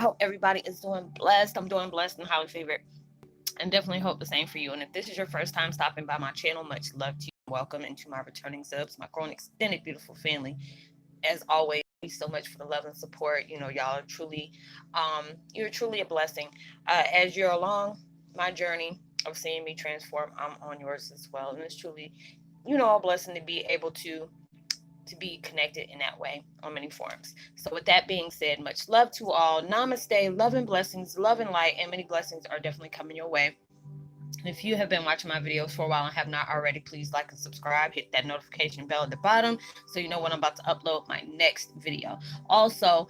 hope everybody is doing blessed. I'm doing blessed and highly favored, and definitely hope the same for you. And if this is your first time stopping by my channel, much love to you. Welcome into my returning subs, my growing extended beautiful family. As always, thank you so much for the love and support. Y'all are truly, you're truly a blessing. As you're along my journey of seeing me transform, I'm on yours as well, and it's truly, a blessing to be able to be connected in that way on many forms. So, with that being said, much love to all. Namaste, love and blessings, love and light, and many blessings are definitely coming your way. If you have been watching my videos for a while and have not already, please like and subscribe. Hit that notification bell at the bottom so you know when I'm about to upload my next video. Also,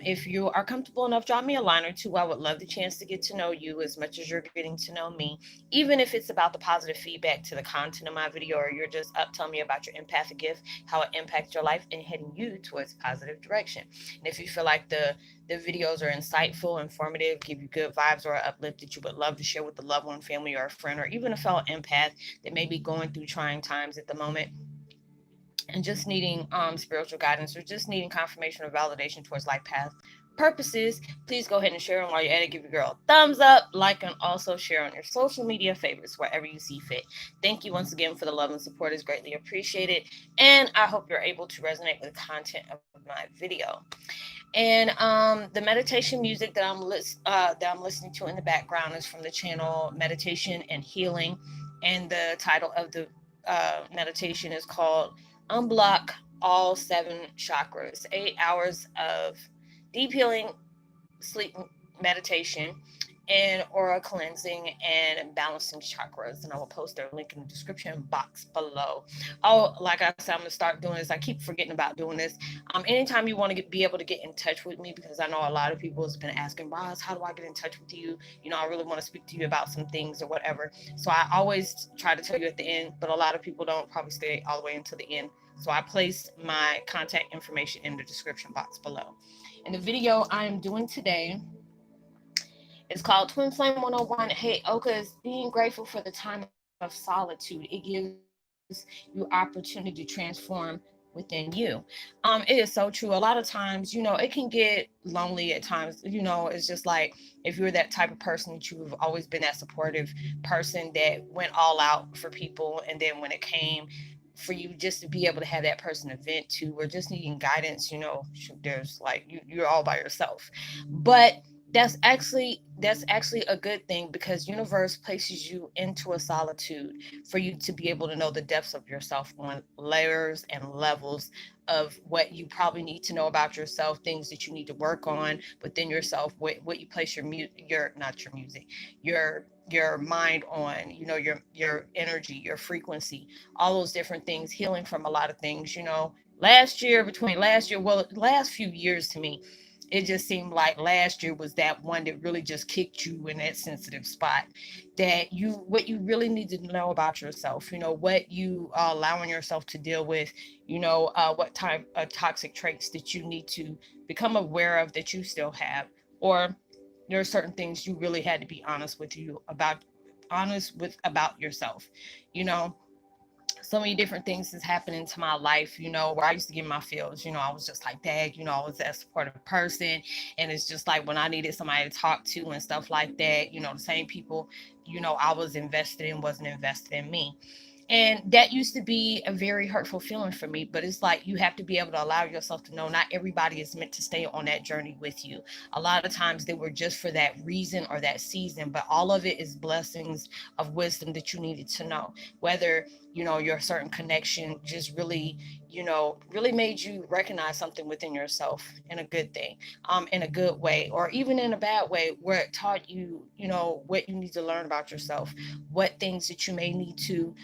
if you are comfortable enough, drop me a line or two. I would love the chance to get to know you as much as you're getting to know me. Even if it's about the positive feedback to the content of my video, or you're just up telling me about your empathic gift, how it impacts your life, and heading you towards a positive direction. And if you feel like the videos are insightful, informative, give you good vibes, or an uplift that you would love to share with a loved one, family, or a friend, or even a fellow empath that may be going through trying times at the moment and just needing spiritual guidance, or just needing confirmation or validation towards life path purposes, please go ahead and share them. While you're at it, give your girl a thumbs up, like, and also share on your social media favorites wherever you see fit. Thank you once again for the love and support. Is greatly appreciated, and I hope you're able to resonate with the content of my video. And the meditation music that I'm listening to in the background is from the channel Meditation and Healing, and the title of the meditation is called Unblock All Seven Chakras. 8 hours of deep healing, sleep meditation, and aura cleansing and balancing chakras. And I will post their link in the description box below. Oh, like I said, I'm gonna start doing this. I keep forgetting about doing this. Anytime you want to be able to get in touch with me, because I know a lot of people has been asking, Roz, how do I get in touch with you? I really want to speak to you about some things or whatever. So I always try to tell you at the end, but a lot of people don't probably stay all the way until the end. So I place my contact information in the description box below. And the video I am doing today is called Twin Flame 101. Heyokas, being grateful for the time of solitude. It gives you opportunity to transform within you. It is so true. A lot of times, it can get lonely at times. It's just like if you're that type of person that you've always been that supportive person that went all out for people, and then when it came for you just to be able to have that person to vent to, or just needing guidance, there's like you're all by yourself. But that's actually a good thing, because universe places you into a solitude for you to be able to know the depths of yourself on layers and levels of what you probably need to know about yourself, things that you need to work on within yourself, what you place your not your music, your mind on, your energy, your frequency, all those different things, healing from a lot of things. Last few years to me, it just seemed like last year was that one that really just kicked you in that sensitive spot, that what you really need to know about yourself, what you are allowing yourself to deal with, what type of toxic traits that you need to become aware of that you still have, or there are certain things you really had to be honest with about yourself. you know so many different things has happened into my life, where I used to get my feels. I was just like, dang, I was that supportive person. And it's just like when I needed somebody to talk to and stuff like that, the same people, I was invested in wasn't invested in me. And that used to be a very hurtful feeling for me. But it's like you have to be able to allow yourself to know not everybody is meant to stay on that journey with you. A lot of times they were just for that reason or that season, but all of it is blessings of wisdom that you needed to know. Whether, your certain connection just really made you recognize something within yourself in a good thing, in a good way, or even in a bad way, where it taught you, what you need to learn about yourself, what things that you may need to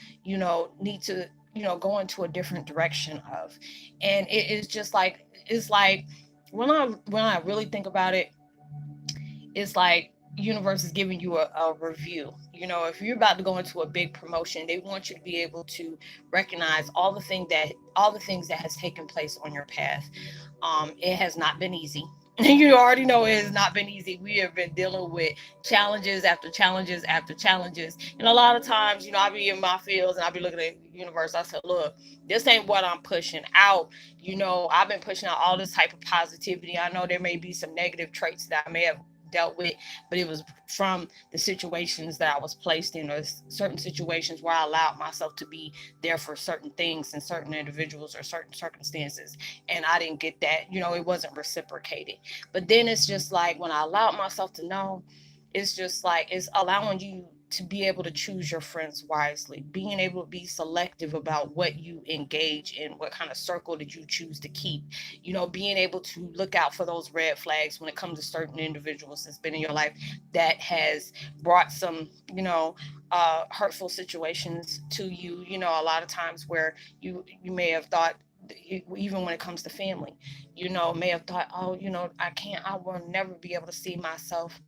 go into a different direction of. And it is just like, it's like when I really think about it, it's like universe is giving you a review. If you're about to go into a big promotion, they want you to be able to recognize all the things that has taken place on your path. It has not been easy. You already know it has not been easy. We have been dealing with challenges after challenges after challenges. And a lot of times, I be in my fields and I be looking at the universe. I said, look, this ain't what I'm pushing out. I've been pushing out all this type of positivity. I know there may be some negative traits that I may have dealt with, but it was from the situations that I was placed in, or certain situations where I allowed myself to be there for certain things and certain individuals or certain circumstances. And I didn't get that, it wasn't reciprocated. But then it's just like when I allowed myself to know, it's just like it's allowing you to be able to choose your friends wisely, being able to be selective about what you engage in, what kind of circle did you choose to keep, being able to look out for those red flags when it comes to certain individuals that's been in your life that has brought some, hurtful situations to you, a lot of times where you may have thought, even when it comes to family, may have thought, oh, I will never be able to see myself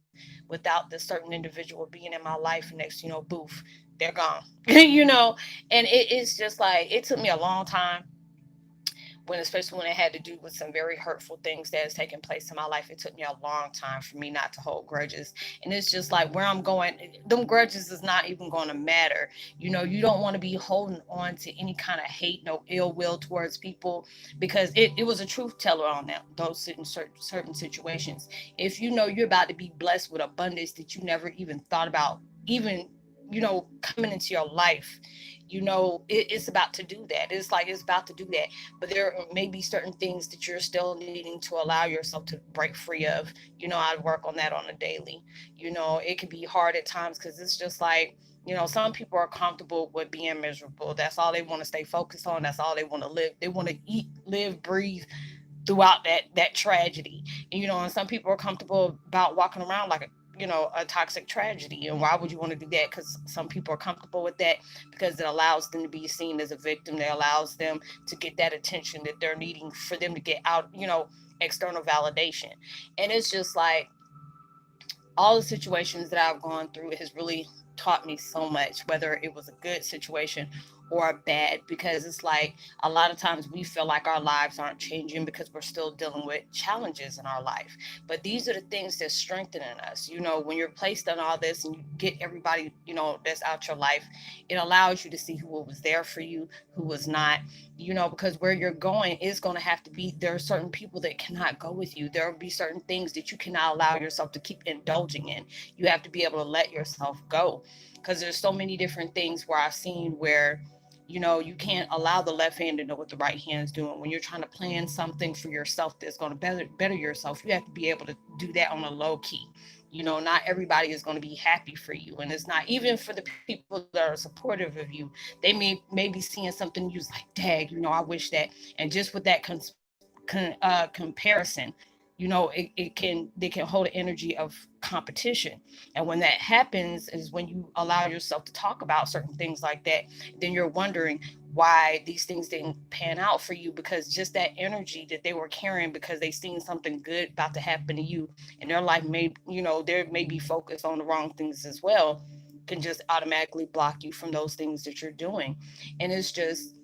without this certain individual being in my life. Next, boof, they're gone. And it's just like, it took me a long time, especially when it had to do with some very hurtful things that has taken place in my life. It took me a long time for me not to hold grudges. And it's just like where I'm going, them grudges is not even going to matter. You don't want to be holding on to any kind of hate, no ill will towards people, because it was a truth teller on that, those certain situations. If you're about to be blessed with abundance that you never even thought about, even, coming into your life, it's about to do that. It's like it's about to do that. But there may be certain things that you're still needing to allow yourself to break free of. I work on that on a daily. It can be hard at times because it's just like, some people are comfortable with being miserable. That's all they want to stay focused on. That's all they want to live. They want to eat, live, breathe throughout that tragedy. And some people are comfortable about walking around like a toxic tragedy. And why would you want to do that? Because some people are comfortable with that because it allows them to be seen as a victim. It allows them to get that attention that they're needing for them to get out, external validation. And it's just like all the situations that I've gone through has really taught me so much, whether it was a good situation or a bad, because it's like a lot of times we feel like our lives aren't changing because we're still dealing with challenges in our life. But these are the things that strengthen us. When you're placed on all this and you get everybody, that's out your life, it allows you to see who was there for you, who was not, because where you're going is going to have to be, there are certain people that cannot go with you. There will be certain things that you cannot allow yourself to keep indulging in. You have to be able to let yourself go, because there's so many different things where I've seen where you can't allow the left hand to know what the right hand is doing. When you're trying to plan something for yourself that's going to better yourself, you have to be able to do that on a low key. Not everybody is going to be happy for you, and it's not even for the people that are supportive of you. They may be seeing something you's like, dag, I wish that. And just with that comparison, they can hold an energy of competition. And when that happens is when you allow yourself to talk about certain things like that, then you're wondering why these things didn't pan out for you, because just that energy that they were carrying because they seen something good about to happen to you and their life may, they may be focused on the wrong things as well, can just automatically block you from those things that you're doing. And it's just,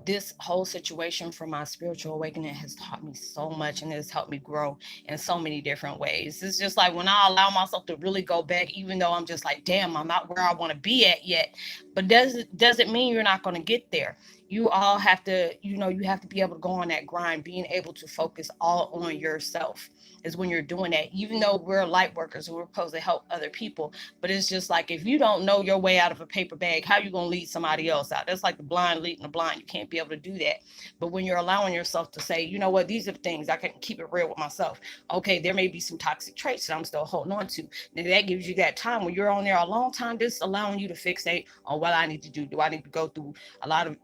this whole situation for my spiritual awakening has taught me so much and has helped me grow in so many different ways. It's just like when I allow myself to really go back, even though I'm just like, damn, I'm not where I want to be at yet. But doesn't mean you're not going to get there. You all have to, you have to be able to go on that grind, being able to focus all on yourself is when you're doing that. Even though we're light workers, we're supposed to help other people, but it's just like if you don't know your way out of a paper bag, how you gonna lead somebody else out? That's like the blind leading the blind. You can't be able to do that. But when you're allowing yourself to say, you know what, these are the things I can keep it real with myself. Okay, there may be some toxic traits that I'm still holding on to. Then that gives you that time when you're on there a long time, just allowing you to fixate on what I need to do. Do I need to go through a lot of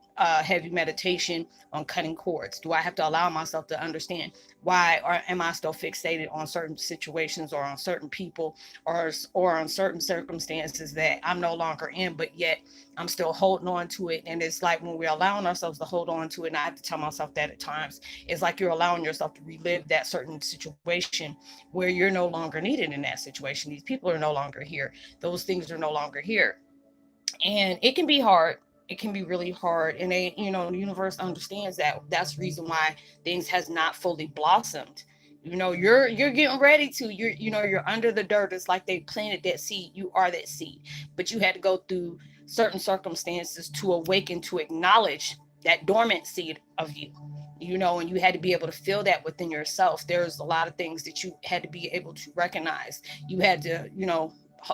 heavy meditation on cutting cords? Do I have to allow myself to understand why, or am I still fixated on certain situations or on certain people or on certain circumstances that I'm no longer in, but yet I'm still holding on to it? And it's like when we're allowing ourselves to hold on to it, and I have to tell myself that at times, it's like you're allowing yourself to relive that certain situation where you're no longer needed in that situation. These people are no longer here. Those things are no longer here. And it can be hard. It can be really hard. And the universe understands that. That's the reason why things has not fully blossomed, You're getting ready to, you're under the dirt. It's like they planted that seed. You are that seed, but you had to go through certain circumstances to awaken, to acknowledge that dormant seed of you. And you had to be able to feel that within yourself. There's a lot of things that you had to be able to recognize. You had to,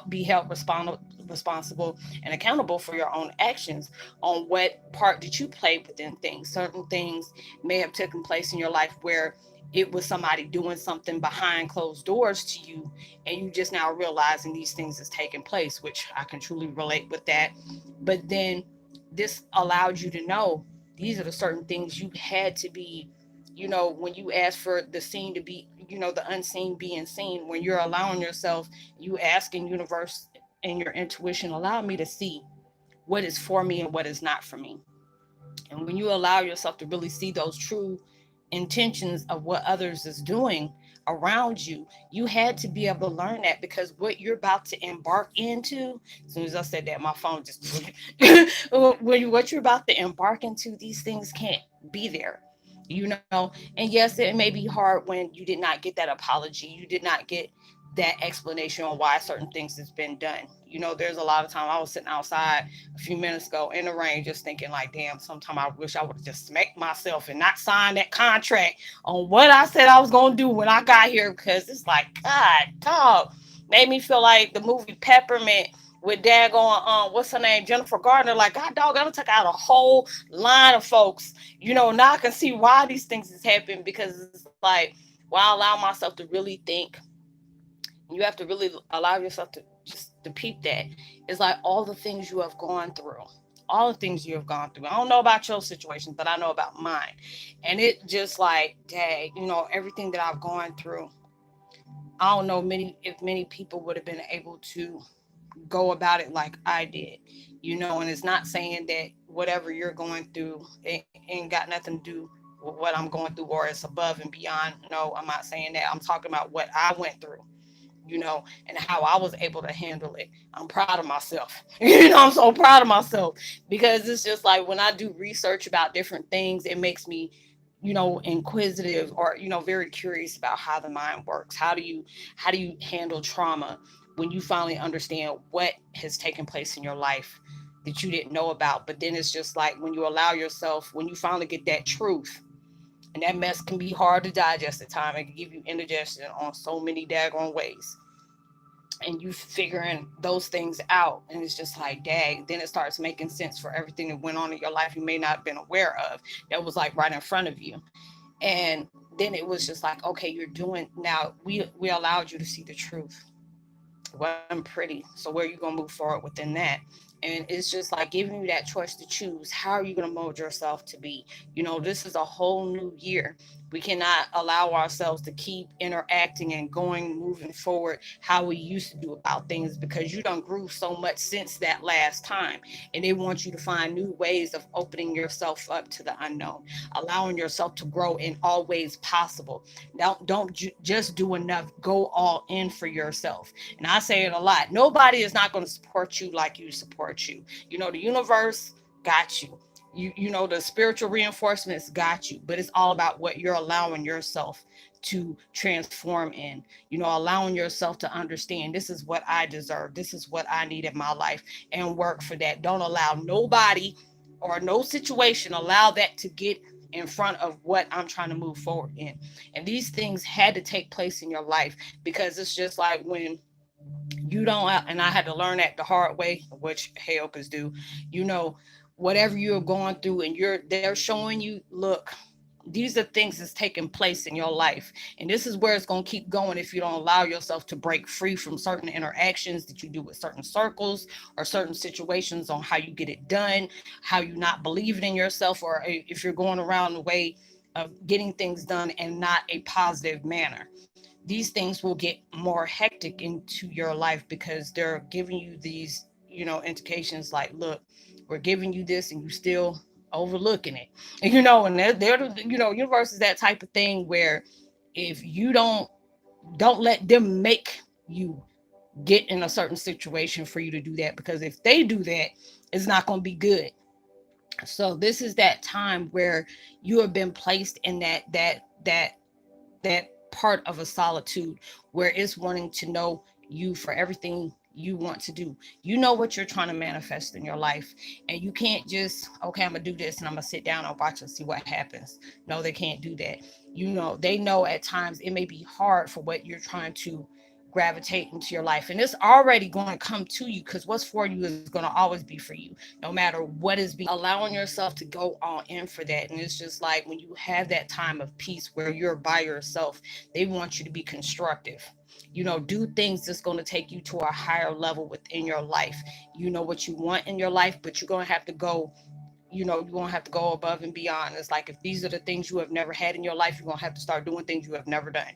be held responsible and accountable for your own actions, on what part did you play within things. Certain things may have taken place in your life where it was somebody doing something behind closed doors to you, and you just now realizing these things is taking place, which I can truly relate with that. But then this allowed you to know these are the certain things you had to be, when you ask for the seen to be, the unseen being seen. When you're allowing yourself, you asking universe and your intuition, allow me to see what is for me and what is not for me. And when you allow yourself to really see those true intentions of what others is doing around you, you had to be able to learn that, because what you're about to embark into, as soon as I said that, my phone just what you're about to embark into, these things can't be there. And yes, it may be hard when you did not get that apology, you did not get that explanation on why certain things has been done. There's a lot of time I was sitting outside a few minutes ago in the rain, just thinking like, damn, sometime I wish I would have just smacked myself and not signed that contract on what I said I was going to do when I got here, because it's like, God, dog, made me feel like the movie Peppermint with daggone, what's her name, Jennifer Gardner. Like, God, dog, I done took out a whole line of folks. Now I can see why these things has happened, because it's like, while I allow myself to really think, you have to really allow yourself to just to peep that. It's like all the things you have gone through, all the things you have gone through. I don't know about your situations, but I know about mine. And it just like, dang, everything that I've gone through, I don't know if many people would have been able to go about it like I did. And it's not saying that whatever you're going through, it ain't got nothing to do with what I'm going through, or it's above and beyond. No, I'm not saying that. I'm talking about what I went through, and how I was able to handle it. I'm proud of myself. I'm so proud of myself, because it's just like when I do research about different things, it makes me, inquisitive, or, very curious about how the mind works. How do you handle trauma when you finally understand what has taken place in your life that you didn't know about? But then it's just like when you allow yourself, when you finally get that truth, and that mess can be hard to digest at times. It can give you indigestion on so many daggone ways. And you figuring those things out, and it's just like, dag, then it starts making sense for everything that went on in your life you may not have been aware of, that was like right in front of you. And then it was just like, okay, you're doing now, we allowed you to see the truth. It wasn't pretty, so where are you going to move forward within that? And it's just like giving you that choice to choose, how are you going to mold yourself to be. This is a whole new year. We cannot allow ourselves to keep interacting and going, moving forward how we used to do about things, because you done grew so much since that last time. And they want you to find new ways of opening yourself up to the unknown, allowing yourself to grow in all ways possible. Don't just do enough, go all in for yourself. And I say it a lot, nobody is not going to support you like you support you. The universe got you. The spiritual reinforcements got you, but it's all about what you're allowing yourself to transform in, allowing yourself to understand, this is what I deserve, this is what I need in my life, and work for that. Don't allow nobody or no situation allow that to get in front of what I'm trying to move forward in. And these things had to take place in your life, because it's just like when you don't, and I had to learn that the hard way, which Heyokas do, whatever you're going through, and they're showing you, look, these are things that's taking place in your life, and this is where it's going to keep going if you don't allow yourself to break free from certain interactions that you do with certain circles or certain situations, on how you get it done, how you not believing in yourself, or if you're going around the way of getting things done in not a positive manner. These things will get more hectic into your life, because they're giving you these, indications like, look, we're giving you this and you still overlooking it. And, and universe is that type of thing where if you don't let them make you get in a certain situation for you to do that, because if they do that, it's not going to be good. So this is that time where you have been placed in that part of a solitude where it's wanting to know you for everything you want to do. You know what you're trying to manifest in your life, and you can't just, okay, I'm gonna do this and I'm gonna sit down and watch and see what happens. No, they can't do that. You know, they know at times it may be hard for what you're trying to gravitate into your life, and it's already going to come to you, because what's for you is going to always be for you, no matter what is being. Allowing yourself to go all in for that. And it's just like when you have that time of peace where you're by yourself, they want you to be constructive. You know, do things that's going to take you to a higher level within your life. You know what you want in your life, but you're going to have to go, you know, you're going to have to go above and beyond. It's like, if these are the things you have never had in your life, you're going to have to start doing things you have never done.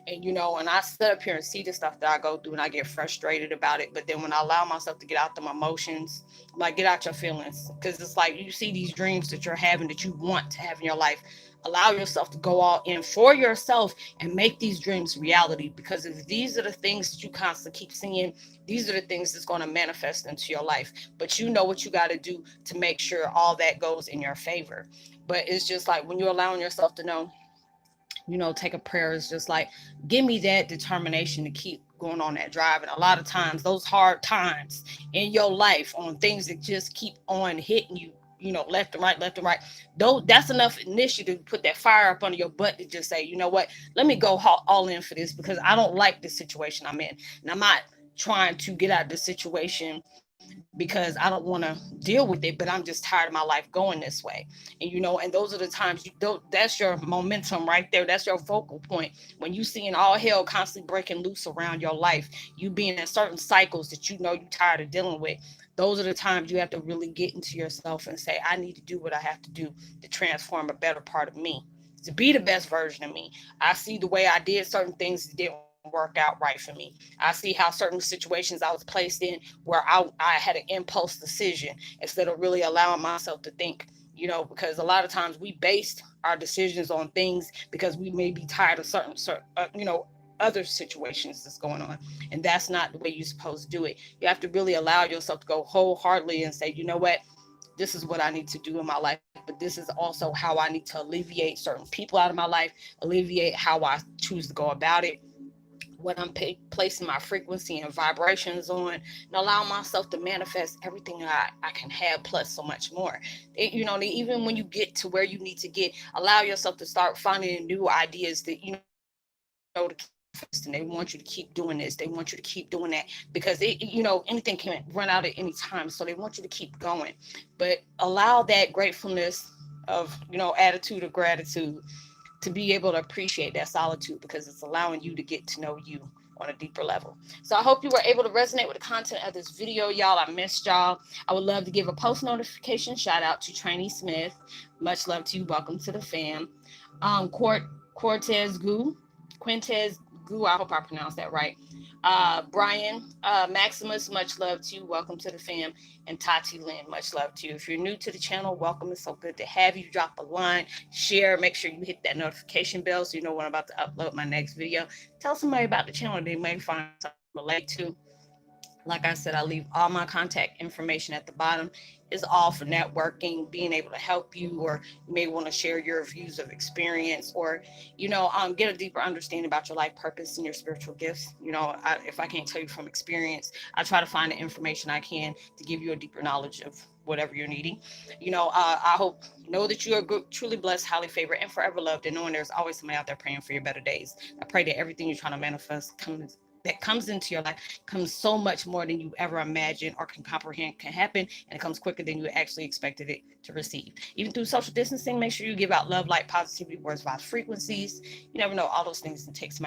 And, you know, and I sit up here and see the stuff that I go through and I get frustrated about it. But then when I allow myself to get out them emotions, I'm like, get out your feelings. Because it's like, you see these dreams that you're having that you want to have in your life. Allow yourself to go all in for yourself and make these dreams reality. Because if these are the things that you constantly keep seeing, these are the things that's going to manifest into your life. But you know what you got to do to make sure all that goes in your favor. But it's just like when you're allowing yourself to know, you know, take a prayer is just like, give me that determination to keep going on that drive. And a lot of times, those hard times in your life on things that just keep on hitting you, you know, left and right, left and right, though, that's enough initiative to put that fire up under your butt to just say, you know what, let me go all in for this, because I don't like the situation I'm in. And I'm not trying to get out of the situation because I don't want to deal with it, but I'm just tired of my life going this way. And, you know, and those are the times you don't, that's your momentum right there. That's your focal point. When you seeing all hell constantly breaking loose around your life, you being in certain cycles that you know you're tired of dealing with, those are the times you have to really get into yourself and say, I need to do what I have to do to transform a better part of me, to be the best version of me. I see the way I did certain things that didn't work out right for me. I see how certain situations I was placed in where I had an impulse decision instead of really allowing myself to think, you know, because a lot of times we based our decisions on things because we may be tired of certain you know, other situations that's going on. And that's not the way you're supposed to do it. You have to really allow yourself to go wholeheartedly and say, you know what, this is what I need to do in my life, but this is also how I need to alleviate certain people out of my life, alleviate how I choose to go about it, what I'm placing my frequency and vibrations on, and allow myself to manifest everything I can have, plus so much more. You know, even when you get to where you need to get, allow yourself to start finding new ideas that, you know, to keep manifesting. They want you to keep doing this. They want you to keep doing that, because it, you know, anything can run out at any time. So they want you to keep going. But allow that gratefulness of, you know, attitude of gratitude to be able to appreciate that solitude, because it's allowing you to get to know you on a deeper level. So I hope you were able to resonate with the content of this video, y'all. I missed y'all. I would love to give a post notification shout out to Trainee Smith. Much love to you. Welcome to the fam. Cortez Goo, Quintez Goo. I hope I pronounced that right. Brian Maximus, much love to you. Welcome to the fam. And Tati Lynn, much love to you. If you're new to the channel, welcome. It's so good to have you. Drop a line, share, make sure you hit that notification bell so you know when I'm about to upload my next video. Tell somebody about the channel they may find something to relate to. Like I said, I leave all my contact information at the bottom. It's all for networking, being able to help you, or you may want to share your views of experience, or, you know, get a deeper understanding about your life purpose and your spiritual gifts. You know, if I can't tell you from experience, I try to find the information I can to give you a deeper knowledge of whatever you're needing. You know, I hope, know that you are truly blessed, highly favored, and forever loved, and knowing there's always somebody out there praying for your better days. I pray that everything you're trying to manifest comes into your life comes so much more than you ever imagined or can comprehend can happen, and it comes quicker than you actually expected it to receive. Even through social distancing, make sure you give out love, light, positivity, words, vibes, frequencies. You never know, all those things it takes